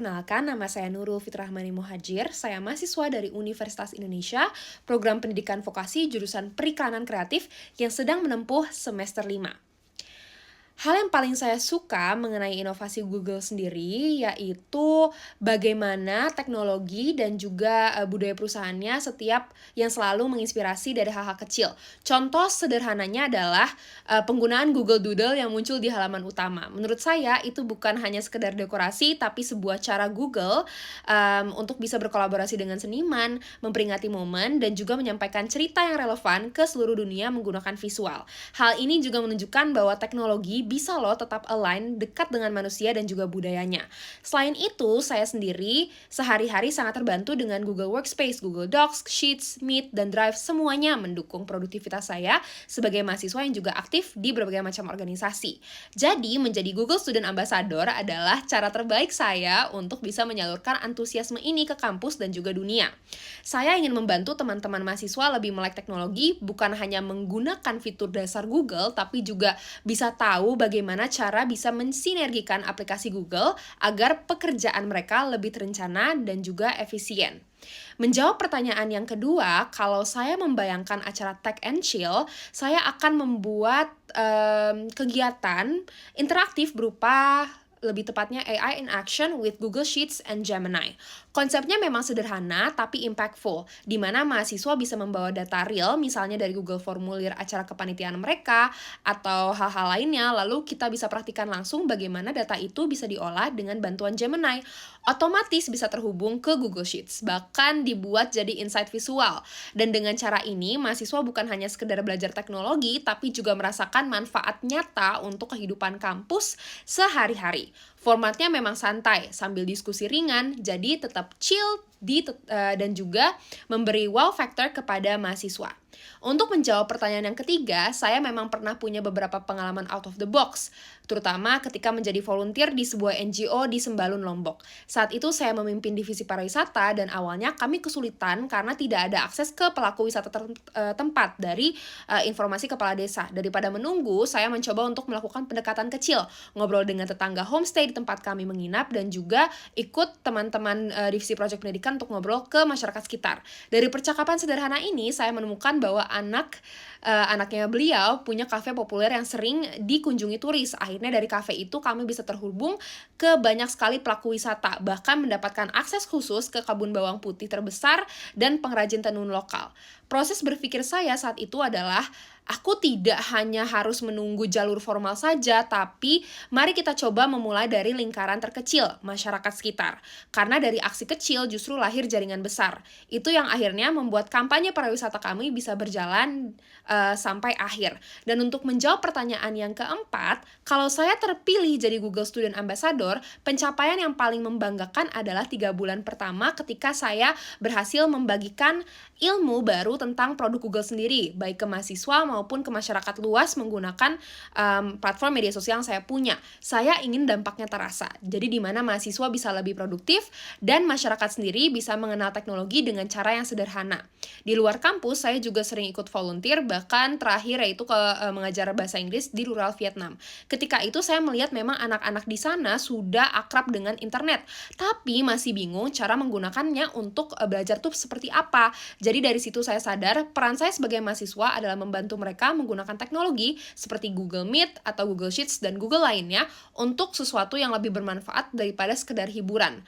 Perkenalkan, nama saya Nurul Fitrahmani Muhajir. Saya mahasiswa dari Universitas Indonesia, program pendidikan vokasi jurusan Perikanan Kreatif yang sedang menempuh semester 5. Hal yang paling saya suka mengenai inovasi Google sendiri yaitu bagaimana teknologi dan juga budaya perusahaannya yang selalu menginspirasi dari hal-hal kecil. Contoh sederhananya adalah penggunaan Google Doodle yang muncul di halaman utama. Menurut saya itu bukan hanya sekedar dekorasi tapi sebuah cara Google untuk bisa berkolaborasi dengan seniman, memperingati momen dan juga menyampaikan cerita yang relevan ke seluruh dunia menggunakan visual. Hal ini juga menunjukkan bahwa teknologi bisa loh tetap align dekat dengan manusia dan juga budayanya. Selain itu, saya sendiri sehari-hari sangat terbantu dengan Google Workspace, Google Docs, Sheets, Meet, dan Drive semuanya mendukung produktivitas saya sebagai mahasiswa yang juga aktif di berbagai macam organisasi. Jadi, menjadi Google Student Ambassador adalah cara terbaik saya untuk bisa menyalurkan antusiasme ini ke kampus dan juga dunia. Saya ingin membantu teman-teman mahasiswa lebih melek teknologi, bukan hanya menggunakan fitur dasar Google, tapi juga bisa tahu bagaimana cara bisa mensinergikan aplikasi Google agar pekerjaan mereka lebih terencana dan juga efisien. Menjawab pertanyaan yang kedua, kalau saya membayangkan acara Tech and Chill, saya akan membuat kegiatan interaktif berupa lebih tepatnya AI in Action with Google Sheets and Gemini. Konsepnya memang sederhana tapi impactful, di mana mahasiswa bisa membawa data real, misalnya dari Google Formulir acara kepanitiaan mereka, atau hal-hal lainnya, lalu kita bisa praktikkan langsung bagaimana data itu bisa diolah dengan bantuan Gemini. Otomatis bisa terhubung ke Google Sheets, bahkan dibuat jadi insight visual. Dan dengan cara ini, mahasiswa bukan hanya sekedar belajar teknologi, tapi juga merasakan manfaat nyata untuk kehidupan kampus sehari-hari. Formatnya memang santai, sambil diskusi ringan, jadi tetap chill dan juga memberi wow factor kepada mahasiswa. Untuk menjawab pertanyaan yang ketiga, saya memang pernah punya beberapa pengalaman out of the box, terutama ketika menjadi volunteer di sebuah NGO di Sembalun, Lombok. Saat itu saya memimpin divisi pariwisata dan awalnya kami kesulitan karena tidak ada akses ke pelaku wisata tempat dari informasi kepala desa. Daripada menunggu, saya mencoba untuk melakukan pendekatan kecil, ngobrol dengan tetangga homestay di tempat kami menginap dan juga ikut teman-teman divisi proyek pendidikan untuk ngobrol ke masyarakat sekitar. Dari percakapan sederhana ini, saya menemukan bahwa anaknya beliau punya kafe populer yang sering dikunjungi turis. Akhirnya dari kafe itu kami bisa terhubung ke banyak sekali pelaku wisata, bahkan mendapatkan akses khusus ke kebun bawang putih terbesar dan pengrajin tenun lokal. Proses berpikir saya saat itu adalah, aku tidak hanya harus menunggu jalur formal saja, tapi mari kita coba memulai dari lingkaran terkecil, masyarakat sekitar. Karena dari aksi kecil justru lahir jaringan besar. Itu yang akhirnya membuat kampanye pariwisata kami bisa berjalan sampai akhir. Dan untuk menjawab pertanyaan yang keempat, kalau saya terpilih jadi Google Student Ambassador, pencapaian yang paling membanggakan adalah 3 bulan pertama ketika saya berhasil membagikan ilmu baru tentang produk Google sendiri, baik ke mahasiswa maupun ke masyarakat luas menggunakan platform media sosial yang saya punya. Saya ingin dampaknya terasa, jadi di mana mahasiswa bisa lebih produktif dan masyarakat sendiri bisa mengenal teknologi dengan cara yang sederhana. Di luar kampus, saya juga sering ikut volunteer, bahkan terakhir yaitu mengajar bahasa Inggris di rural Vietnam. Ketika itu saya melihat memang anak-anak di sana sudah akrab dengan internet, tapi masih bingung cara menggunakannya untuk belajar tuh seperti apa. Jadi dari situ saya sadar peran saya sebagai mahasiswa adalah membantu mereka menggunakan teknologi seperti Google Meet atau Google Sheets dan Google lainnya untuk sesuatu yang lebih bermanfaat daripada sekedar hiburan.